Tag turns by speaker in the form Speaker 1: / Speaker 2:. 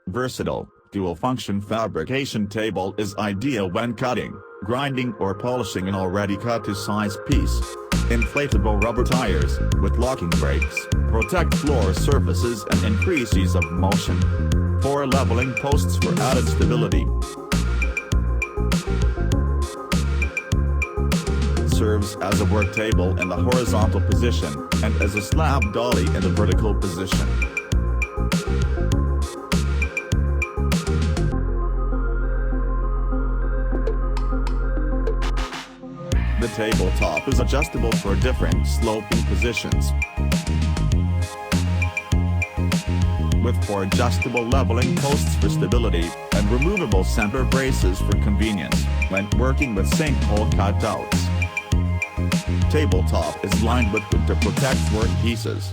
Speaker 1: Versatile, dual-function fabrication table is ideal when cutting, grinding or polishing an already cut-to-size piece. Inflatable rubber tires, with locking brakes, protect floor surfaces and increase ease of motion. 4 leveling posts for added stability. Serves as a work table in the horizontal position, and as a slab dolly in the vertical position. The tabletop is adjustable for different sloping positions, with 4 adjustable leveling posts for stability, and removable center braces for convenience, when working with sinkhole cutouts. Tabletop is lined with wood to protect work pieces.